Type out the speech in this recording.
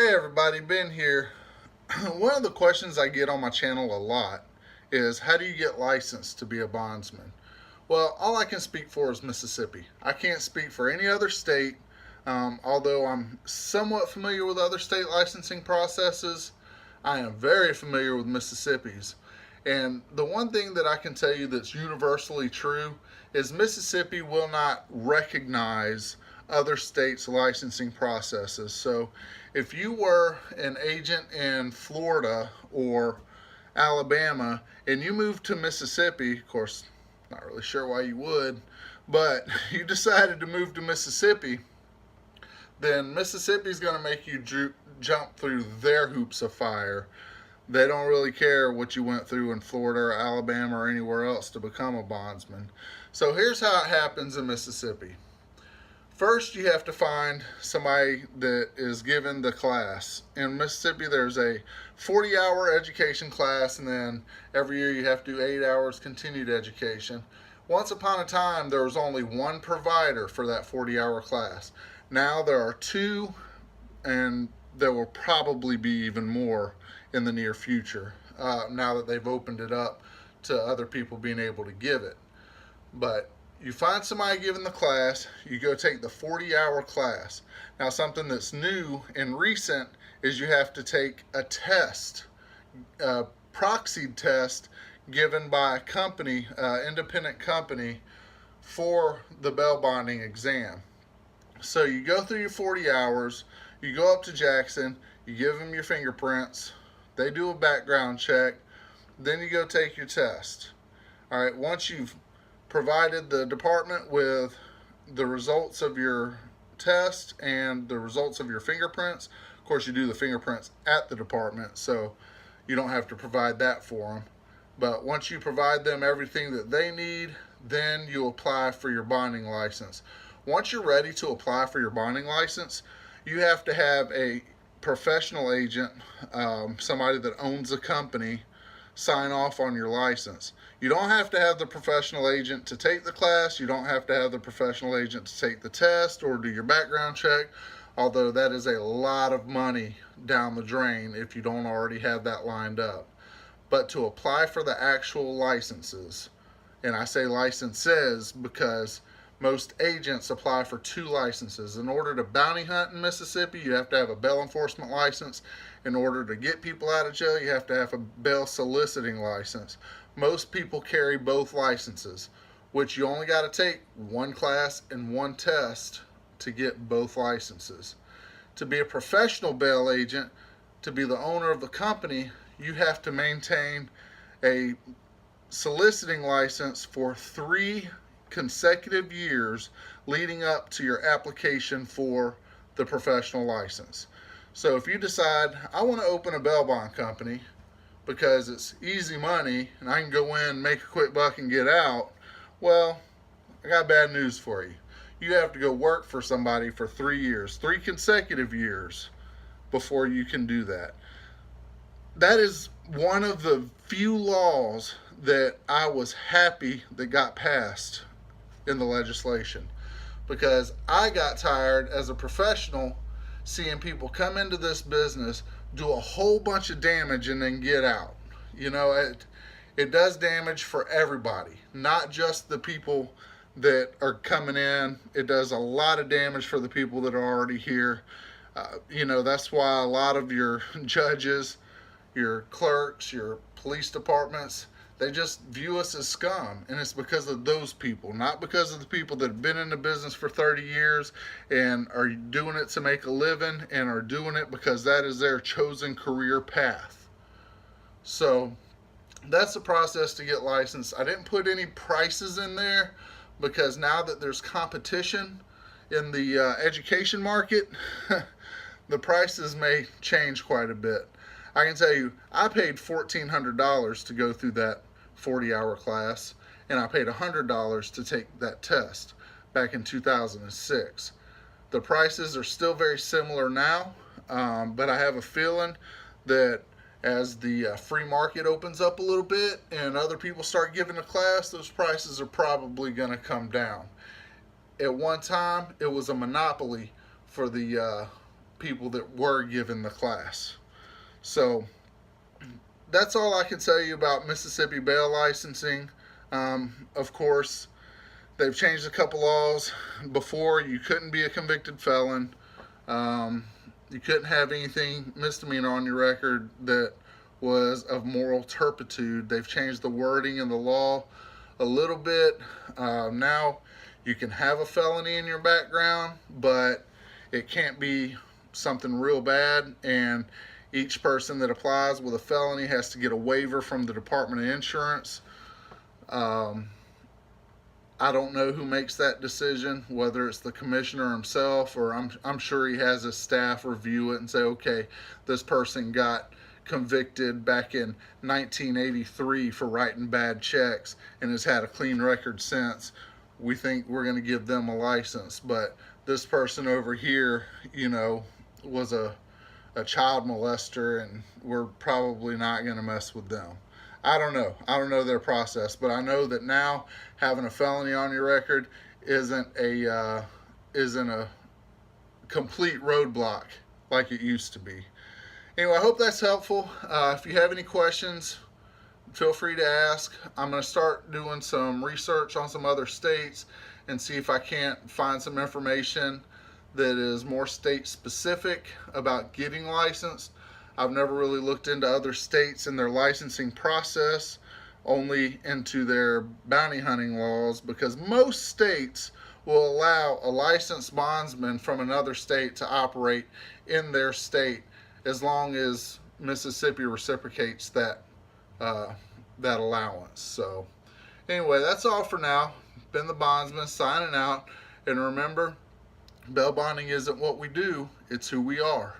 Hey everybody, Ben here. One of the questions I get on my channel a lot is how do you get licensed to be a bondsman? Well, all I can speak for is Mississippi. I can't speak for any other state, although I'm somewhat familiar with other state licensing processes. I am very familiar with Mississippi's. And the one thing that I can tell you that's universally true is Mississippi will not recognize other states' licensing processes. So if you were an agent in Florida or Alabama and you moved to Mississippi, of course, not really sure why you would, but you decided to move to Mississippi, then Mississippi's going to make you jump through their hoops of fire. They don't really care what you went through in Florida or Alabama or anywhere else to become a bondsman. So here's how it happens in Mississippi. First, you have to find somebody that is given the class. In Mississippi, there's a 40-hour education class, and then every year you have to do 8 hours continued education. Once upon a time, there was only one provider for that 40-hour class. Now there are two, and there will probably be even more in the near future, now that they've opened it up to other people being able to give it. But you find somebody giving the class, you go take the 40-hour class. Now something that's new and recent is you have to take a test, a proxied test given by a company, independent company, for the bail bonding exam. So you go through your 40 hours, you go up to Jackson, you give them your fingerprints, they do a background check, then you go take your test. All right, once you've provided the department with the results of your test and the results of your fingerprints, of course you do the fingerprints at the department, so you don't have to provide that for them. But once you provide them everything that they need, then you apply for your bonding license. Once you're ready to apply for your bonding license, you have to have a professional agent, somebody that owns a company, sign off on your license. You don't have to have the professional agent to take the class. You don't have to have the professional agent to take the test or do your background check, although that is a lot of money down the drain if you don't already have that lined up. But to apply for the actual licenses, and I say licenses because most agents apply for 2 licenses. In order to bounty hunt in Mississippi, you have to have a bail enforcement license. In order to get people out of jail, you have to have a bail soliciting license. Most people carry both licenses, which you only got to take 1 class and 1 test to get both licenses. To be a professional bail agent, to be the owner of the company, you have to maintain a soliciting license for 3 consecutive years leading up to your application for the professional license. So if you decide, I want to open a bail bond company because it's easy money and I can go in, make a quick buck and get out, well, I got bad news for you. You have to go work for somebody for 3 years, 3 consecutive years before you can do that. That is one of the few laws that I was happy that got passed in the legislation, because I got tired as a professional seeing people come into this business, do a whole bunch of damage and then get out. You know, it does damage for everybody, not just the people that are coming in. It does a lot of damage for the people that are already here. You know, that's why a lot of your judges, your clerks, your police departments, they just view us as scum, and it's because of those people, not because of the people that have been in the business for 30 years and are doing it to make a living and are doing it because that is their chosen career path. So that's the process to get licensed. I didn't put any prices in there because now that there's competition in the education market, the prices may change quite a bit. I can tell you, I paid $1,400 to go through that 40-hour class, and I paid $100 to take that test back in 2006. The prices are still very similar now, but I have a feeling that as the free market opens up a little bit and other people start giving a class, those prices are probably going to come down. At one time, it was a monopoly for the people that were given the class. So that's all I can tell you about Mississippi bail licensing. Of course, they've changed a couple laws. Before, you couldn't be a convicted felon. You couldn't have anything misdemeanor on your record that was of moral turpitude. They've changed the wording in the law a little bit. Now you can have a felony in your background, but it can't be something real bad, and each person that applies with a felony has to get a waiver from the Department of Insurance. I don't know who makes that decision, whether it's the commissioner himself, or I'm sure he has his staff review it and say, okay, this person got convicted back in 1983 for writing bad checks and has had a clean record since. We think we're going to give them a license. But this person over here, was a child molester, and we're probably not going to mess with them. I don't know their process, but I know that now having a felony on your record isn't a complete roadblock like it used to be. Anyway, I hope that's helpful. If you have any questions, feel free to ask. I'm going to start doing some research on some other states and see if I can't find some information that is more state specific about getting licensed. I've never really looked into other states and their licensing process, only into their bounty hunting laws, because most states will allow a licensed bondsman from another state to operate in their state as long as Mississippi reciprocates that allowance. So anyway, that's all for now. Ben the Bondsman signing out, and remember, bail bonding isn't what we do, it's who we are.